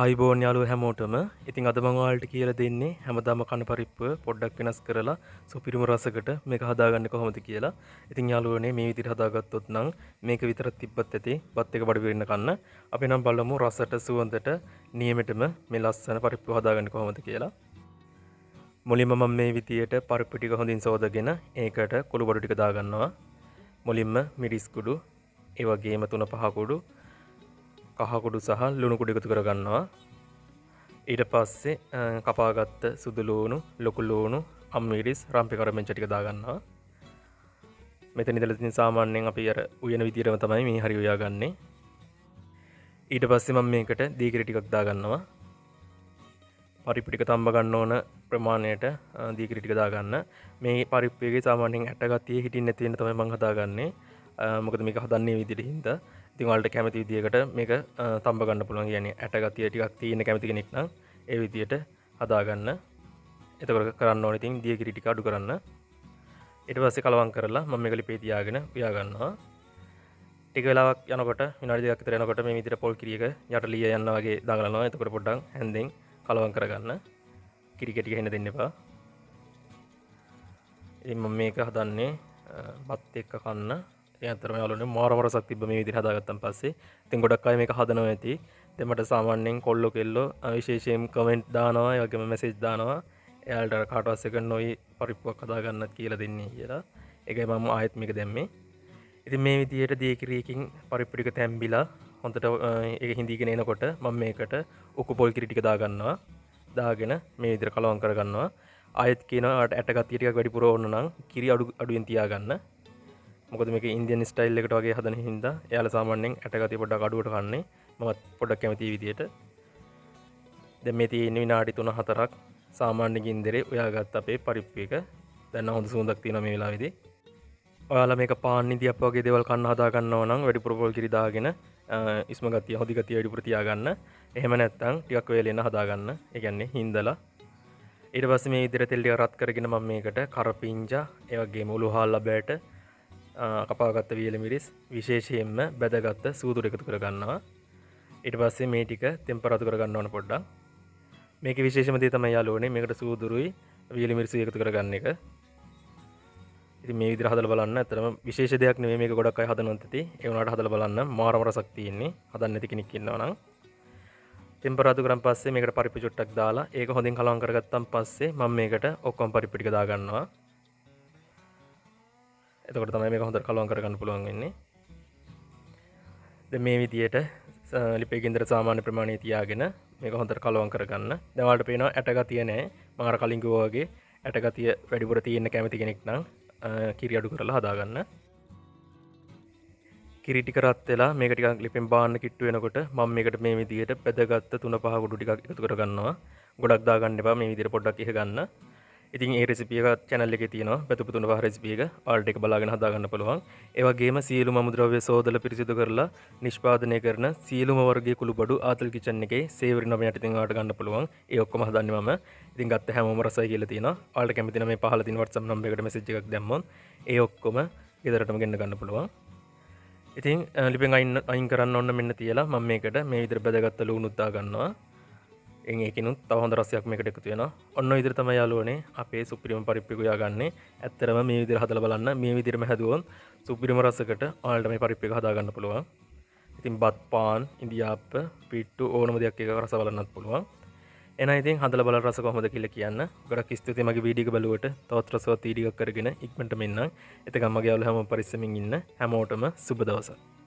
ආයිබෝන් යාළුවෝ හැමෝටම. ඉතින් අද මම ඔයාලට කියලා දෙන්නේ හැමදාම කන පරිප්පුව පොඩ්ඩක් වෙනස් කරලා සුපිරිම රසකට මේක හදාගන්නේ කොහොමද කියලා. ඉතින් යාළුවනේ මේ විදිහට හදාගත්තොත් නම් මේක විතරක් තිබ්බත් ඇති බත් එක බඩ පිරෙන්න කන්න. අපි නම් බලමු රසට සුවඳට නියමෙටම මේ ලස්සන පරිප්පුව හදාගන්නේ කොහොමද කියලා. මුලින්ම මම මේ විදිහට පරිප්පු ටික හොඳින් සෝදගෙන ඒකට කුළු බඩු ටික දාගන්නවා. මුලින්ම මිරිස් කුඩු, ඒ වගේම 3-5 කුඩු, කහ කුඩු සහ ලුණු කුඩු එකතු කරගන්නවා. ඊට පස්සේ කපාගත්ත සුදු ලුණු, ලොකු ලුණු, අම්මිරිස්, රම්පි කරමෙන්ච ටික දාගන්නවා. මෙතන ඉඳලා ඉතින් සාමාන්‍යයෙන් අපි අර උයන විදියටම තමයි මේ හරි උයාගන්නේ. ඊට පස්සේ මම මේකට දීකිරි ටිකක් දාගන්නවා. පරිප්පු ටික තම්බ ගන්න ඕන ප්‍රමාණයට දීකිරි ටික දාගන්න. මේ පරිප්පු එකේ සාමාන්‍යයෙන් ඇට ගතිය හිටින්න නැති වෙන තමයි මම හදාගන්නේ. මොකද මේක හදන්නේ විදිහට හින්දා. ඉතින් ඔයාලට කැමති විදියකට මේක තම්බ ගන්න පුළුවන්. කියන්නේ ඇට ගතිය ටිකක් තියෙන කැමති කෙනෙක් නම් ඒ විදියට හදාගන්න. එතකොට කරන්න ඕනේ ඉතින් දීකිරි ටික අඩු කරන්න. ඊට පස්සේ කලවම් කරලා මම මේක ලිපේ තියාගෙන උයා ගන්නවා. ටික වෙලාවක් යනකොට විනාඩි දෙකක් විතර යනකොට මේ විදියට පොල් කිරි එක යට ලිය යනවා වගේ දාගලනවා. එතකොට පොඩ්ඩක් හැන්දෙන් කලවම් කරගන්න. කිරි කෙටි ගහන්න දෙන්න එපා. ඉතින් මම මේක හදන්නේ බත් එක්ක කන්න. ඉතින් අතරම යාළුවනේ මාරම රසක් තිබ්බ මේ විදිහට හදාගත්තන් පස්සේ. ඉතින් ගොඩක් අය මේක හදනවා ඇති. ඉතින් මට සාමාන්‍යයෙන් කොල්ලෝ කෙල්ලෝ විශේෂයෙන් කමෙන්ට් දානවා, ඒ වගේම මැසේජ් දානවා. එයාලට කාටවත් සෙකන්ඩ් ඔයි පරිප්පුවක් හදාගන්නත් කියලා දෙන්නේ කියලා. ඒකයි මම ආයෙත් මේක දැම්මේ. ඉතින් මේ විදිහට දීකිරියකින් පරිප්පු ටික තැම්බිලා හොඳට ඒක හිඳීගෙන එනකොට මම මේකට උකු පොල් කිරි ටික දාගන්නවා. දාගෙන මේ විදිහට කලවම් කරගන්නවා. ආයෙත් කියනවා ඇට ගතිය ටිකක් වැඩිපුර ඕන නම් කිරි අඩුවෙන් තියාගන්න. මොකද මේක ඉන්දියන් ස්ටයිල් එකට වගේ හදන හින්දා එයාලා සාමාන්‍යයෙන් ඇට ගතිය පොඩ්ඩක් අඩුවට කන්නේ. මමත් පොඩ්ඩක් කැමති විදියට. දැන් මේ තියෙන විනාඩි 3-4ක් සාමාන්‍ය ගින්දරේ උයාගත්ත අපේ පරිප්පු එක. දැන් හොඳ සුවඳක් තියෙනවා මේ වෙලාවේදී. ඔයාලා මේක පාන් ඉදියප්ප වගේ දේවල් කන්න හදා ගන්නවා නම් වැඩිපුර පොල් කිරි දාගෙන ඉස්ම ගතිය හොදි ගතිය වැඩිපුර තියාගන්න. එහෙම නැත්නම් ටිකක් වේලෙන්න හදා ගන්න. ඒ කියන්නේ හින්දලා. ඊට පස්සේ මේ විදිහට තෙල් ටික රත් කරගෙන මම මේකට කරපිංචා, ඒ වගේම උළුහාල් ලබෑට කපාගත්ත වියලි මිරිස්, විශේෂයෙන්ම බැදගත්ත සූදුර එකතු කරගන්නවා. ඊට පස්සේ මේ ටික තෙම්පරාදු කරගන්න ඕන පොඩ්ඩක්. මේකේ විශේෂම දේ තමයි යාළුවනේ මේකට සූදුරුයි වියලි මිරිසුයි එකතු කරගන්න එක. ඉතින් මේ විදිහට හදලා බලන්න. ඇත්තටම විශේෂ දෙයක් නෙමෙයි මේක ගොඩක් අය හදනවත් ඇති. ඒ වුණාට හදලා බලන්න මාරම රසක් තියෙන්නේ. හදන්න නැති කෙනෙක් ඉන්නවා නම්. තෙම්පරාදු කරන් පස්සේ මේකට පරිප්පු චුට්ටක් දාලා ඒක හොඳින් කලවම් කරගත්තන් පස්සේ මම මේකට ඔක්කොම පරිප්පු ටික දාගන්නවා. එතකොට තමයි මේක හොඳට කලවම් කරගන්න පුළුවන් වෙන්නේ. දැන් මේ විදිහට ලිපේ ගින්දර සාමාන්‍ය ප්‍රමාණය තියාගෙන මේක හොඳට කලවම් කරගන්න. දැන් ඔයාලට පේනවා ඇට ගතිය නැහැ. මම අර කලින් කිව්වා වගේ ඇට ගතිය වැඩිපුර තියෙන කැමති කෙනෙක් නම් කිරි අඩු කරලා හදාගන්න. කිරි ටික රත් වෙලා මේක ටිකක් ලිපෙන් බාන්න කිට්ටු වෙනකොට මම මේකට මේ විදිහට බෙදගත්ත 3-5 කුඩු ටිකක් එකතු කරගන්නවා. ගොඩක් දාගන්න එපා. මේ විදිහට පොඩ්ඩක් ඉහ ගන්න. ඉතින් ඒ රෙසිපි එක channel එකේ තියෙනවා. බෙදපු 3-5 රෙසිපි එක. ඔයාලට ඒක බලාගෙන හදාගන්න පුළුවන්. ඒ වගේම සියලුම අමුද්‍රව්‍ය සෝදලා පිරිසිදු කරලා නිෂ්පාදනය කරන සියලුම වර්ගයේ කුළු බඩු ආතල් කිචන් එකේ සේවරි නම යටින් ඔයාලට ගන්න පුළුවන්. ඒ ඔක්කොම හදන්නේ මම. ඉතින් ගත්ත හැමෝම රසයි කියලා තියෙනවා. ඔයාලට කැමති නම් මේ පහළ තියෙන WhatsApp නම්බර් එකට මැසේජ් එකක් දැම්මොත් ඒ ඔක්කොම ගෙදරටම ගෙන්න ගන්න පුළුවන්. ඉතින් ලිපෙන් අයින් කරන්න ඕන මෙන්න තියලා මම මේකට මේ විදිහට බෙදගත්ත ලුණුත් දා ගන්නවා. ඒකිනුත් තව හොඳ රසයක් මේකට එකතු වෙනවා. ඔන්න ඔය විදිහට තමයි යාළුවනේ අපේ සුපිරිම පරිප්පු එක උයාගන්නේ. ඇත්තරම මේ විදිහට හදලා බලන්න. මේ විදිහටම හැදුවොත් සුපිරිම රසකට ඔයාලට මේ පරිප්පු එක හදා ගන්න පුළුවන්. ඉතින් බත් පාන් ඉදියාප්ප පිට්ටු ඕනම දෙයක් එක රස බලන්නත් පුළුවන්. එහෙනම් ඉතින් හදලා බලලා රස කොහොමද කියලා කියන්න. ගොඩක් ස්තුතියි මගේ වීඩියෝ එක බලුවට. තවත් රසවත් වීඩියෝ එකක් කරගෙන ඉක්මනට මෙන්න. එතකම් මගේ යාළුවෝ හැමෝම පරිස්සමින් ඉන්න. හැමෝටම සුබ දවසක්.